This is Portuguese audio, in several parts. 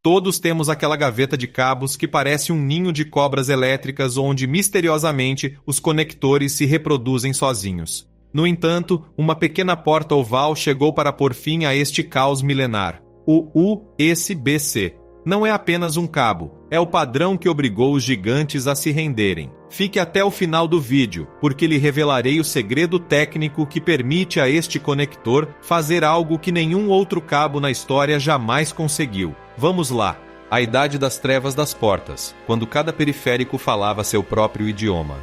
Todos temos aquela gaveta de cabos que parece um ninho de cobras elétricas onde, misteriosamente, os conectores se reproduzem sozinhos. No entanto, uma pequena porta oval chegou para pôr fim a este caos milenar. O USB-C. Não é apenas um cabo, é o padrão que obrigou os gigantes a se renderem. Fique até o final do vídeo, porque lhe revelarei o segredo técnico que permite a este conector fazer algo que nenhum outro cabo na história jamais conseguiu. Vamos lá. A Idade das Trevas das Portas, quando cada periférico falava seu próprio idioma.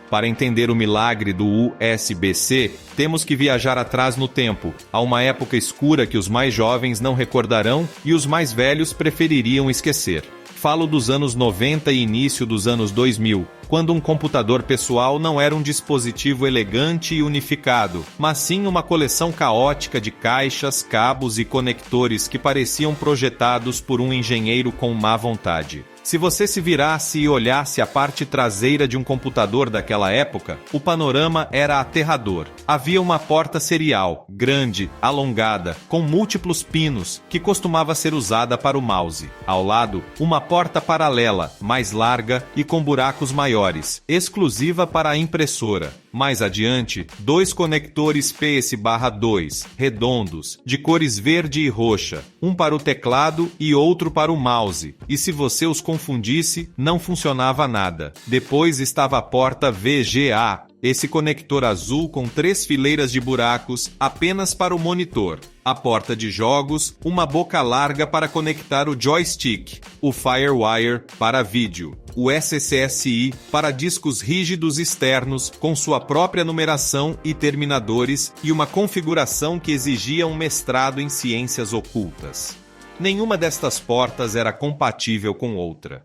Para entender o milagre do USB-C, temos que viajar atrás no tempo, a uma época escura que os mais jovens não recordarão e os mais velhos prefeririam esquecer. Falo dos anos 90 e início dos anos 2000, quando um computador pessoal não era um dispositivo elegante e unificado, mas sim uma coleção caótica de caixas, cabos e conectores que pareciam projetados por um engenheiro com má vontade. Se você se virasse e olhasse a parte traseira de um computador daquela época, o panorama era aterrador. Havia uma porta serial, grande, alongada, com múltiplos pinos, que costumava ser usada para o mouse. Ao lado, uma porta paralela, mais larga e com buracos maiores, exclusiva para a impressora. Mais adiante, 2 conectores PS/2, redondos, de cores verde e roxa, um para o teclado e outro para o mouse, e se você os confundisse, não funcionava nada. Depois estava a porta VGA, esse conector azul com 3 fileiras de buracos apenas para o monitor. A porta de jogos, uma boca larga para conectar o joystick, o FireWire para vídeo, o SCSI para discos rígidos externos com sua própria numeração e terminadores e uma configuração que exigia um mestrado em ciências ocultas. Nenhuma destas portas era compatível com outra.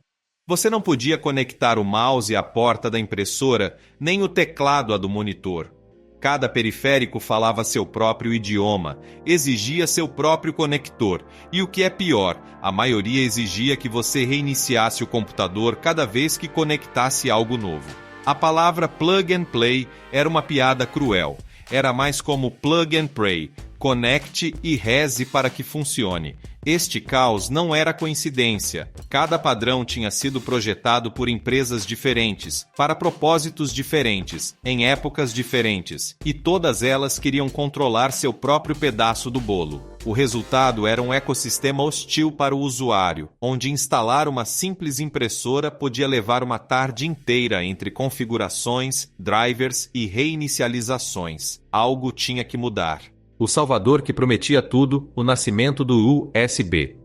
Você não podia conectar o mouse à porta da impressora, nem o teclado à do monitor. Cada periférico falava seu próprio idioma, exigia seu próprio conector, e o que é pior, a maioria exigia que você reiniciasse o computador cada vez que conectasse algo novo. A palavra plug and play era uma piada cruel. Era mais como plug and pray, conecte e reze para que funcione. Este caos não era coincidência. Cada padrão tinha sido projetado por empresas diferentes, para propósitos diferentes, em épocas diferentes, e todas elas queriam controlar seu próprio pedaço do bolo. O resultado era um ecossistema hostil para o usuário, onde instalar uma simples impressora podia levar uma tarde inteira entre configurações, drivers e reinicializações. Algo tinha que mudar. O salvador que prometia tudo, o nascimento do USB.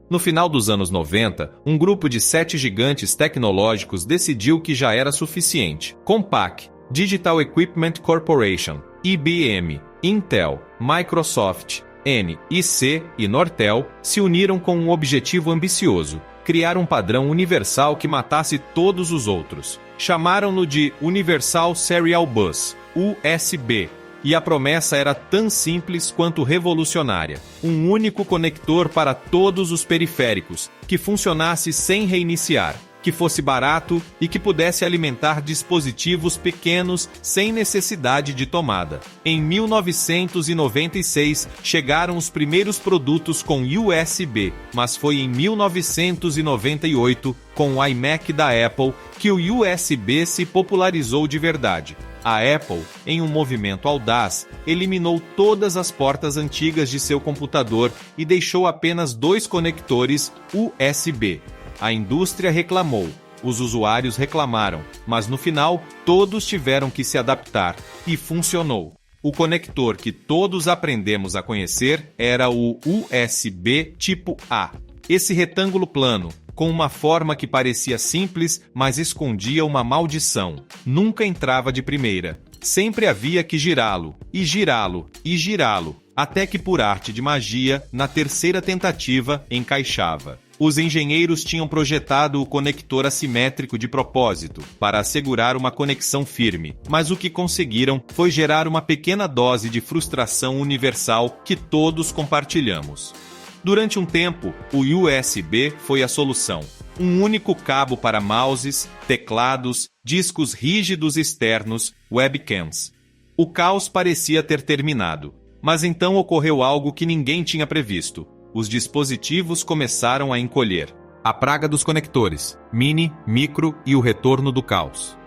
No final dos anos 90, um grupo de 7 gigantes tecnológicos decidiu que já era suficiente. Compaq, Digital Equipment Corporation, IBM, Intel, Microsoft, NIC e Nortel se uniram com um objetivo ambicioso: criar um padrão universal que matasse todos os outros. Chamaram-no de Universal Serial Bus, USB. E a promessa era tão simples quanto revolucionária. Um único conector para todos os periféricos, que funcionasse sem reiniciar, que fosse barato e que pudesse alimentar dispositivos pequenos sem necessidade de tomada. Em 1996, chegaram os primeiros produtos com USB, mas foi em 1998, com o iMac da Apple, que o USB se popularizou de verdade. A Apple, em um movimento audaz, eliminou todas as portas antigas de seu computador e deixou apenas 2 conectores USB. A indústria reclamou, os usuários reclamaram, mas no final todos tiveram que se adaptar, e funcionou. O conector que todos aprendemos a conhecer era o USB tipo A. Esse retângulo plano, com uma forma que parecia simples, mas escondia uma maldição. Nunca entrava de primeira. Sempre havia que girá-lo, e girá-lo, e girá-lo, até que por arte de magia, na terceira tentativa, encaixava. Os engenheiros tinham projetado o conector assimétrico de propósito, para assegurar uma conexão firme, mas o que conseguiram foi gerar uma pequena dose de frustração universal que todos compartilhamos. Durante um tempo, o USB foi a solução. Um único cabo para mouses, teclados, discos rígidos externos, webcams. O caos parecia ter terminado, Mas então ocorreu algo que ninguém tinha previsto. Os dispositivos começaram a encolher. A praga dos conectores, mini, micro e o retorno do caos.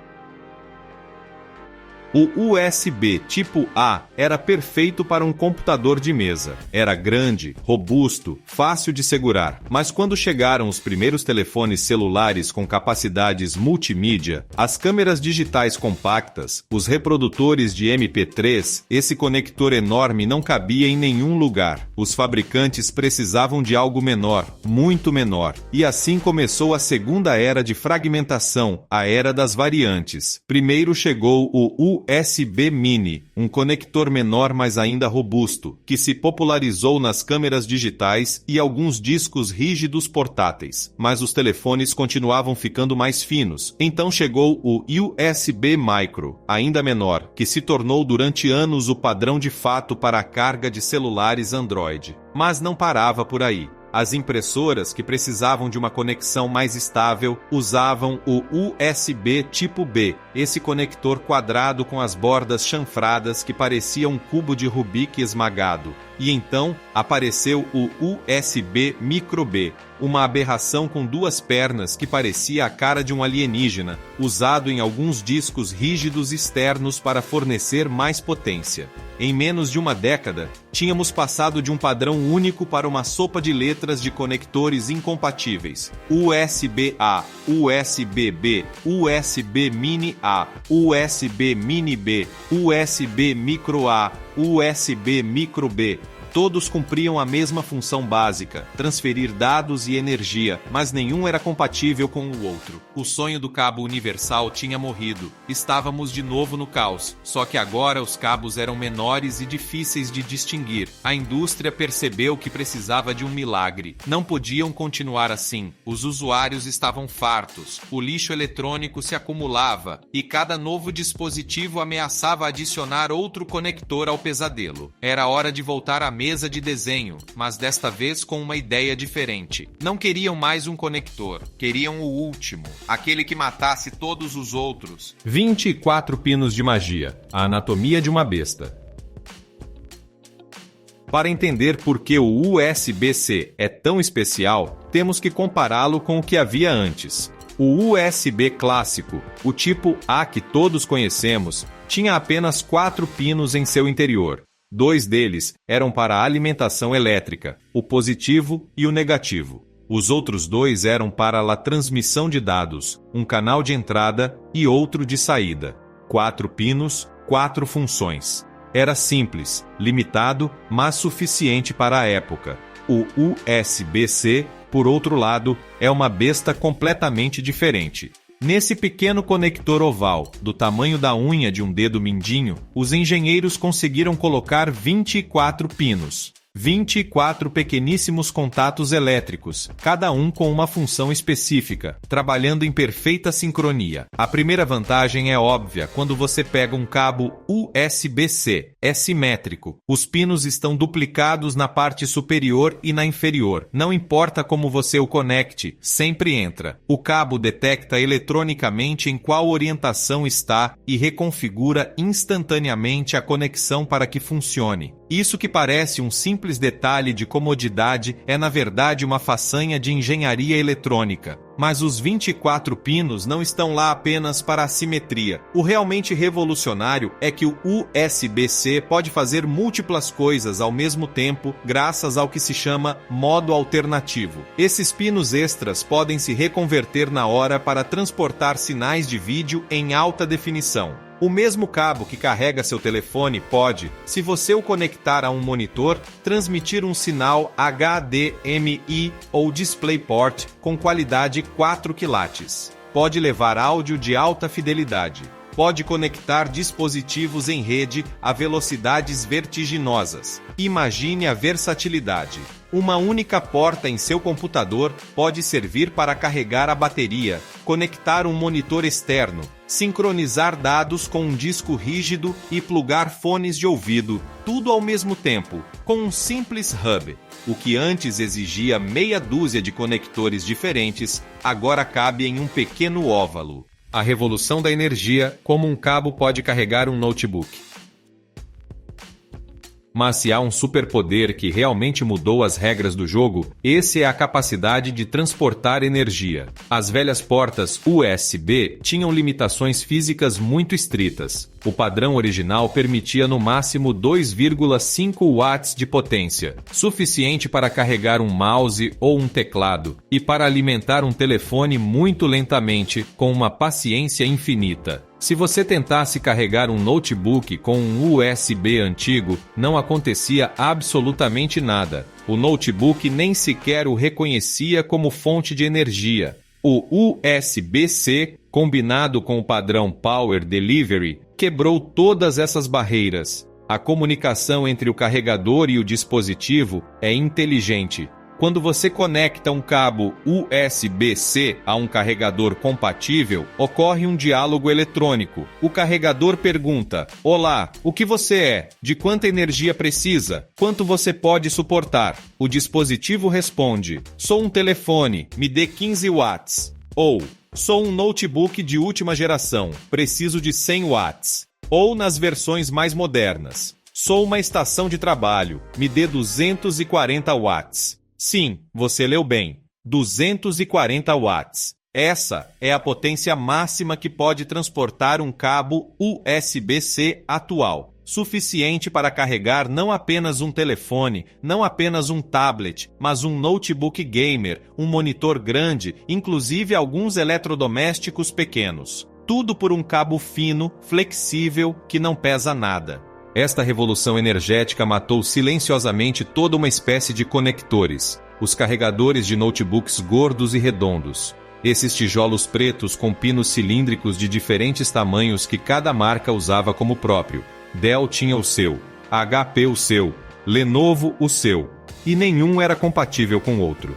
O USB tipo A era perfeito para um computador de mesa. Era grande, robusto, fácil de segurar. Mas quando chegaram os primeiros telefones celulares com capacidades multimídia, as câmeras digitais compactas, os reprodutores de MP3, esse conector enorme não cabia em nenhum lugar. Os fabricantes precisavam de algo menor, muito menor. E assim começou a segunda era de fragmentação, a era das variantes. Primeiro chegou o USB Mini, um conector menor mas ainda robusto, que se popularizou nas câmeras digitais e alguns discos rígidos portáteis. Mas os telefones continuavam ficando mais finos. Então chegou o USB Micro, ainda menor, que se tornou durante anos o padrão de fato para a carga de celulares Android. Mas não parava por aí. As impressoras que precisavam de uma conexão mais estável usavam o USB tipo B, esse conector quadrado com as bordas chanfradas que parecia um cubo de Rubik esmagado. E então apareceu o USB Micro B, uma aberração com duas pernas que parecia a cara de um alienígena, usado em alguns discos rígidos externos para fornecer mais potência. Em menos de uma década, tínhamos passado de um padrão único para uma sopa de letras de conectores incompatíveis. USB-A, USB-B, USB Mini A, USB Mini B, USB Micro A, USB Micro B. Todos cumpriam a mesma função básica, transferir dados e energia, mas nenhum era compatível com o outro. O sonho do cabo universal tinha morrido. Estávamos de novo no caos, só que agora os cabos eram menores e difíceis de distinguir. A indústria percebeu que precisava de um milagre. Não podiam continuar assim. Os usuários estavam fartos, o lixo eletrônico se acumulava e cada novo dispositivo ameaçava adicionar outro conector ao pesadelo. Era hora de voltar à mesa de desenho, mas desta vez com uma ideia diferente. Não queriam mais um conector, queriam o último, aquele que matasse todos os outros. 24 pinos de magia, a anatomia de uma besta. Para entender por que o USB-C é tão especial, temos que compará-lo com o que havia antes. O USB clássico, o tipo A que todos conhecemos, tinha apenas 4 pinos em seu interior. 2 deles eram para a alimentação elétrica, o positivo e o negativo. Os outros 2 eram para a transmissão de dados, um canal de entrada e outro de saída. 4 pinos, 4 funções. Era simples, limitado, mas suficiente para a época. O USB-C, por outro lado, é uma besta completamente diferente. Nesse pequeno conector oval, do tamanho da unha de um dedo mindinho, os engenheiros conseguiram colocar 24 pinos. 24 pequeníssimos contatos elétricos, cada um com uma função específica, trabalhando em perfeita sincronia. A primeira vantagem é óbvia quando você pega um cabo USB-C. É simétrico. Os pinos estão duplicados na parte superior e na inferior. Não importa como você o conecte, sempre entra. O cabo detecta eletronicamente em qual orientação está e reconfigura instantaneamente a conexão para que funcione. Isso que parece um simples detalhe de comodidade é na verdade uma façanha de engenharia eletrônica. Mas os 24 pinos não estão lá apenas para a simetria. O realmente revolucionário é que o USB-C pode fazer múltiplas coisas ao mesmo tempo graças ao que se chama modo alternativo. Esses pinos extras podem se reconverter na hora para transportar sinais de vídeo em alta definição. O mesmo cabo que carrega seu telefone pode, se você o conectar a um monitor, transmitir um sinal HDMI ou DisplayPort com qualidade 4 quilates. Pode levar áudio de alta fidelidade. Pode conectar dispositivos em rede a velocidades vertiginosas. Imagine a versatilidade. Uma única porta em seu computador pode servir para carregar a bateria, conectar um monitor externo, sincronizar dados com um disco rígido e plugar fones de ouvido, tudo ao mesmo tempo, com um simples hub. O que antes exigia meia dúzia de conectores diferentes, agora cabe em um pequeno óvalo. A revolução da energia, como um cabo pode carregar um notebook. Mas se há um superpoder que realmente mudou as regras do jogo, esse é a capacidade de transportar energia. As velhas portas USB tinham limitações físicas muito estritas. O padrão original permitia no máximo 2,5 watts de potência, suficiente para carregar um mouse ou um teclado, e para alimentar um telefone muito lentamente, com uma paciência infinita. Se você tentasse carregar um notebook com um USB antigo, não acontecia absolutamente nada. O notebook nem sequer o reconhecia como fonte de energia. O USB-C, combinado com o padrão Power Delivery, quebrou todas essas barreiras. A comunicação entre o carregador e o dispositivo é inteligente. Quando você conecta um cabo USB-C a um carregador compatível, ocorre um diálogo eletrônico. O carregador pergunta: "Olá, o que você é? De quanta energia precisa? Quanto você pode suportar?" O dispositivo responde: "Sou um telefone, me dê 15 watts." Ou "Sou um notebook de última geração, preciso de 100 watts." Ou nas versões mais modernas: "Sou uma estação de trabalho, me dê 240 watts." Sim, você leu bem. 240 watts. Essa é a potência máxima que pode transportar um cabo USB-C atual, suficiente para carregar não apenas um telefone, não apenas um tablet, mas um notebook gamer, um monitor grande, inclusive alguns eletrodomésticos pequenos. Tudo por um cabo fino, flexível, que não pesa nada. Esta revolução energética matou silenciosamente toda uma espécie de conectores, os carregadores de notebooks gordos e redondos. Esses tijolos pretos com pinos cilíndricos de diferentes tamanhos que cada marca usava como próprio. Dell tinha o seu, HP o seu, Lenovo o seu, e nenhum era compatível com o outro.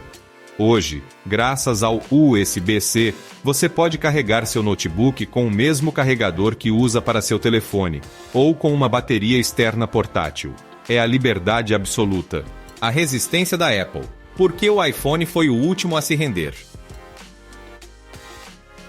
Hoje, graças ao USB-C, você pode carregar seu notebook com o mesmo carregador que usa para seu telefone, ou com uma bateria externa portátil. É a liberdade absoluta. A resistência da Apple. Por que o iPhone foi o último a se render?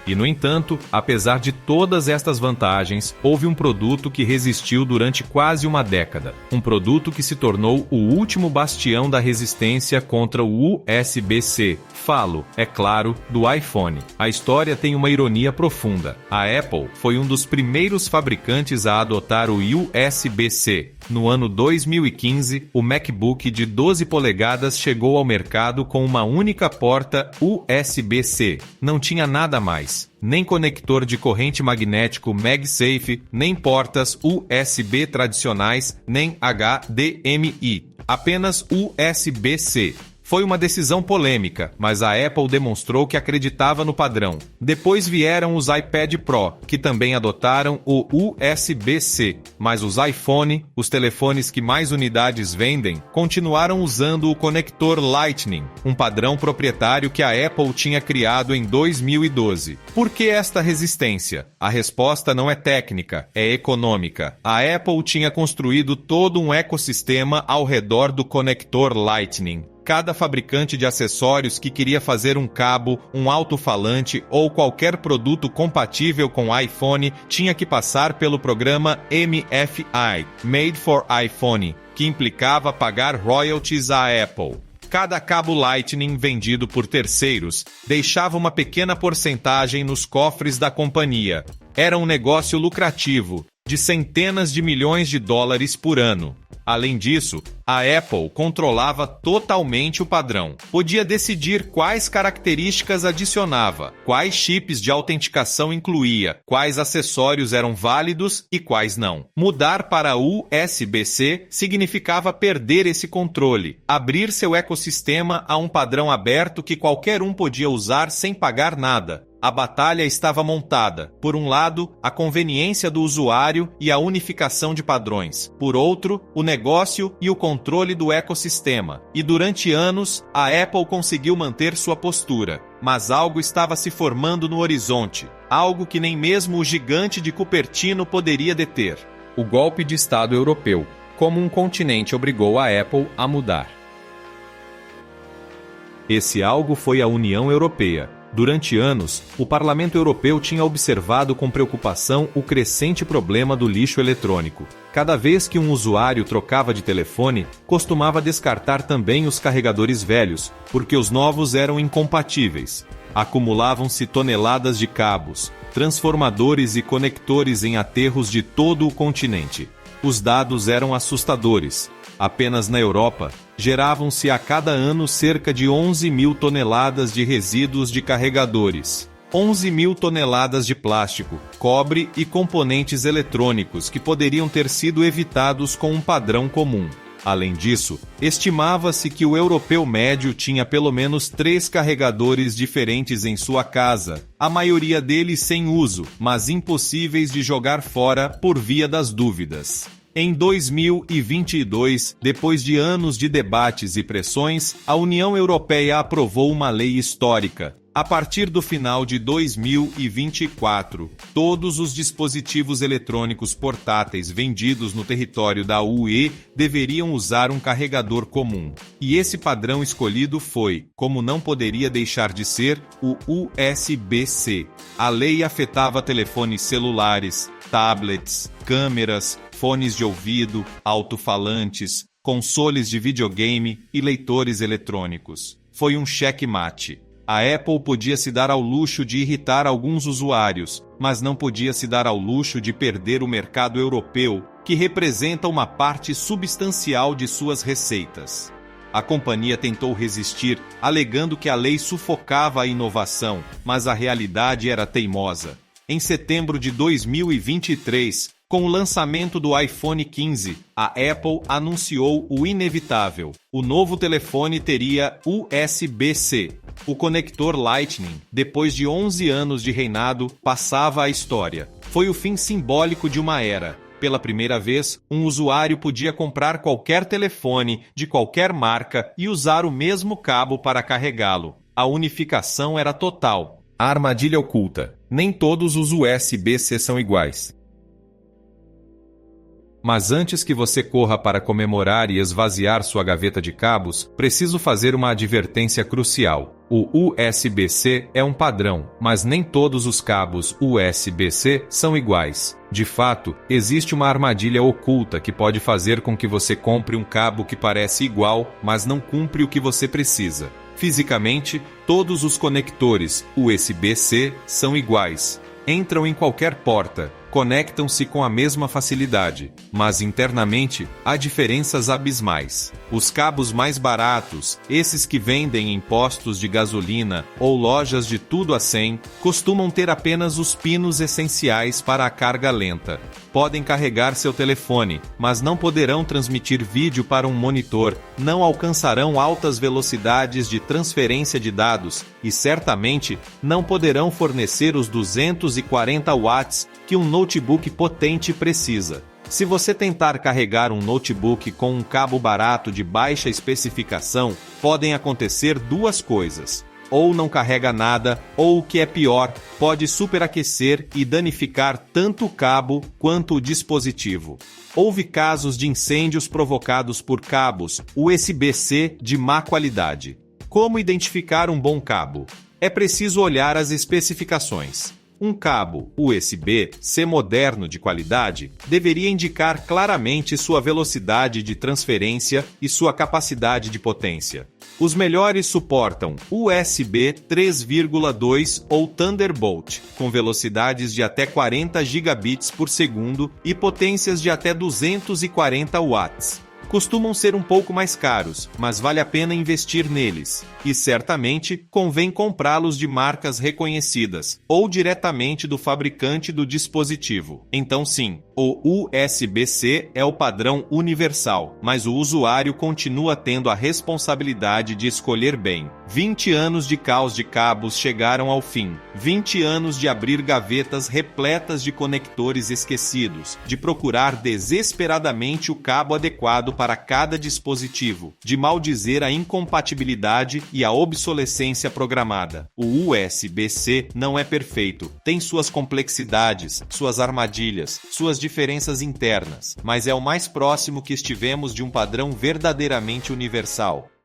E, no entanto, apesar de todas estas vantagens, houve um produto que resistiu durante quase uma década. Um produto que se tornou o último bastião da resistência contra o USB-C. Falo, é claro, do iPhone. A história tem uma ironia profunda. A Apple foi um dos primeiros fabricantes a adotar o USB-C. No ano 2015, o MacBook de 12 polegadas chegou ao mercado com uma única porta USB-C. Não tinha nada mais. Nem conector de corrente magnético MagSafe, nem portas USB tradicionais, nem HDMI. Apenas USB-C. Foi uma decisão polêmica, mas a Apple demonstrou que acreditava no padrão. Depois vieram os iPad Pro, que também adotaram o USB-C, mas os iPhone, os telefones que mais unidades vendem, continuaram usando o conector Lightning, um padrão proprietário que a Apple tinha criado em 2012. Por que esta resistência? A resposta não é técnica, é econômica. A Apple tinha construído todo um ecossistema ao redor do conector Lightning. Cada fabricante de acessórios que queria fazer um cabo, um alto-falante ou qualquer produto compatível com iPhone tinha que passar pelo programa MFI, Made for iPhone, que implicava pagar royalties à Apple. Cada cabo Lightning vendido por terceiros deixava uma pequena porcentagem nos cofres da companhia. Era um negócio lucrativo, de centenas de milhões de dólares por ano. Além disso, a Apple controlava totalmente o padrão. Podia decidir quais características adicionava, quais chips de autenticação incluía, quais acessórios eram válidos e quais não. Mudar para USB-C significava perder esse controle, abrir seu ecossistema a um padrão aberto que qualquer um podia usar sem pagar nada. A batalha estava montada. Por um lado, a conveniência do usuário e a unificação de padrões. Por outro, o negócio e o controle do ecossistema. E durante anos, a Apple conseguiu manter sua postura. Mas algo estava se formando no horizonte. Algo que nem mesmo o gigante de Cupertino poderia deter. O golpe de Estado europeu. Como um continente obrigou a Apple a mudar. Esse algo foi a União Europeia. Durante anos, o Parlamento Europeu tinha observado com preocupação o crescente problema do lixo eletrônico. Cada vez que um usuário trocava de telefone, costumava descartar também os carregadores velhos, porque os novos eram incompatíveis. Acumulavam-se toneladas de cabos, transformadores e conectores em aterros de todo o continente. Os dados eram assustadores. Apenas na Europa, geravam-se a cada ano cerca de 11 mil toneladas de resíduos de carregadores, 11 mil toneladas de plástico, cobre e componentes eletrônicos que poderiam ter sido evitados com um padrão comum. Além disso, estimava-se que o europeu médio tinha pelo menos 3 carregadores diferentes em sua casa, a maioria deles sem uso, mas impossíveis de jogar fora por via das dúvidas. Em 2022, depois de anos de debates e pressões, a União Europeia aprovou uma lei histórica. A partir do final de 2024, todos os dispositivos eletrônicos portáteis vendidos no território da UE deveriam usar um carregador comum. E esse padrão escolhido foi, como não poderia deixar de ser, o USB-C. A lei afetava telefones celulares, tablets, câmeras, fones de ouvido, alto-falantes, consoles de videogame e leitores eletrônicos. Foi um checkmate. A Apple podia se dar ao luxo de irritar alguns usuários, mas não podia se dar ao luxo de perder o mercado europeu, que representa uma parte substancial de suas receitas. A companhia tentou resistir, alegando que a lei sufocava a inovação, mas a realidade era teimosa. Em setembro de 2023, com o lançamento do iPhone 15, a Apple anunciou o inevitável. O novo telefone teria USB-C. O conector Lightning, depois de 11 anos de reinado, passava à história. Foi o fim simbólico de uma era. Pela primeira vez, um usuário podia comprar qualquer telefone, de qualquer marca, e usar o mesmo cabo para carregá-lo. A unificação era total. A armadilha oculta. Nem todos os USB-C são iguais. Mas antes que você corra para comemorar e esvaziar sua gaveta de cabos, preciso fazer uma advertência crucial. O USB-C é um padrão, mas nem todos os cabos USB-C são iguais. De fato, existe uma armadilha oculta que pode fazer com que você compre um cabo que parece igual, mas não cumpre o que você precisa. Fisicamente, todos os conectores USB-C são iguais. Entram em qualquer porta, conectam-se com a mesma facilidade, mas internamente há diferenças abismais. Os cabos mais baratos, esses que vendem em postos de gasolina ou lojas de tudo a 100, costumam ter apenas os pinos essenciais para a carga lenta. Podem carregar seu telefone, mas não poderão transmitir vídeo para um monitor, não alcançarão altas velocidades de transferência de dados e certamente não poderão fornecer os 240 watts que um notebook potente precisa. Se você tentar carregar um notebook com um cabo barato de baixa especificação, podem acontecer duas coisas. Ou não carrega nada, ou o que é pior, pode superaquecer e danificar tanto o cabo quanto o dispositivo. Houve casos de incêndios provocados por cabos USB-C de má qualidade. Como identificar um bom cabo? É preciso olhar as especificações. Um cabo USB-C moderno de qualidade deveria indicar claramente sua velocidade de transferência e sua capacidade de potência. Os melhores suportam USB 3,2 ou Thunderbolt, com velocidades de até 40 gigabits por segundo e potências de até 240 watts. Costumam ser um pouco mais caros, mas vale a pena investir neles. E certamente convém comprá-los de marcas reconhecidas ou diretamente do fabricante do dispositivo. Então sim, o USB-C é o padrão universal, mas o usuário continua tendo a responsabilidade de escolher bem. 20 anos de caos de cabos chegaram ao fim. 20 anos de abrir gavetas repletas de conectores esquecidos, de procurar desesperadamente o cabo adequado para cada dispositivo, de maldizer a incompatibilidade e a obsolescência programada. O USB-C não é perfeito, tem suas complexidades, suas armadilhas, suas diferenças internas, mas é o mais próximo que estivemos de um padrão verdadeiramente universal.